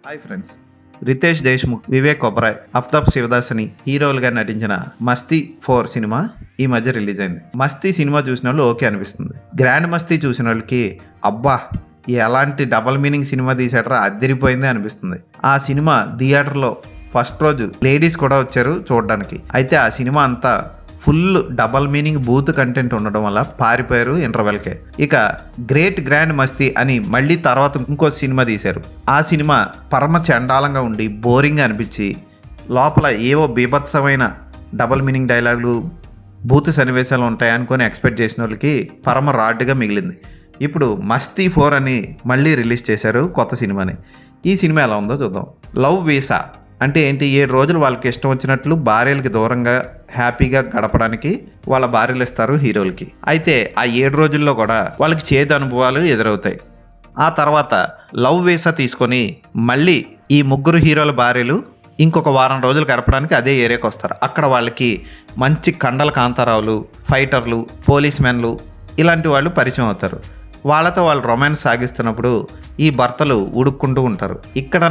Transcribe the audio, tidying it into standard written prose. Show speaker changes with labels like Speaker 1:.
Speaker 1: Hi friends, Riteish Deshmukh, Vivek Oberoi, Aftab Shivdasani హీరోలుగా నటించిన మస్తీ 4 cinema ఈ మధ్య రిలీజ్ అయింది. మస్తీ సినిమా చూసిన వాళ్ళు ఓకే అనిపిస్తుంది. గ్రాండ్ మస్తీ చూసిన వాళ్ళకి అబ్బా ఎలాంటి డబల్ మీనింగ్ సినిమా తీసాడరా అదిరిపోయింది అనిపిస్తుంది. ఆ సినిమా థియేటర్లో ఫస్ట్ రోజు లేడీస్ కూడా వచ్చారు చూడడానికి. అయితే ఆ సినిమా అంతా full double meaning booth content ఉండడం వల్ల పారిపోయారు ఇంటర్వెల్కే. ఇక గ్రేట్ గ్రాండ్ మస్తీ అని మళ్ళీ తర్వాత ఇంకో సినిమా తీశారు. ఆ సినిమా పరమ చండాలంగా ఉండి బోరింగ్ అనిపించి లోపల ఏవో బీభత్సమైన డబల్ మీనింగ్ డైలాగులు బూత్ సన్నివేశాలు ఉంటాయనుకొని ఎక్స్పెక్ట్ చేసిన వాళ్ళకి పరమ రాడ్గా మిగిలింది. ఇప్పుడు మస్తీ 4 అని మళ్ళీ రిలీజ్ చేశారు కొత్త సినిమాని. ఈ సినిమా ఎలా ఉందో చూద్దాం. లవ్ వీసా అంటే ఏంటి? 7 రోజులు వాళ్ళకి ఇష్టం వచ్చినట్లు భార్యలకి దూరంగా హ్యాపీగా గడపడానికి వాళ్ళ భార్యలు ఇస్తారు హీరోలకి. అయితే ఆ 7 రోజుల్లో కూడా వాళ్ళకి చేదు అనుభవాలు ఎదురవుతాయి. ఆ తర్వాత లవ్ వీసా తీసుకొని మళ్ళీ ఈ 3 హీరోల భార్యలు ఇంకొక వారం రోజులు గడపడానికి అదే ఏరియాకి వస్తారు. అక్కడ వాళ్ళకి మంచి కండల కాంతారావులు, ఫైటర్లు, పోలీస్ మెన్లు ఇలాంటి వాళ్ళు పరిచయం అవుతారు. వాళ్ళతో వాళ్ళు రొమాన్స్ సాగిస్తున్నప్పుడు ఈ భర్తలు ఉడుక్కుంటూ ఉంటారు. ఇక్కడ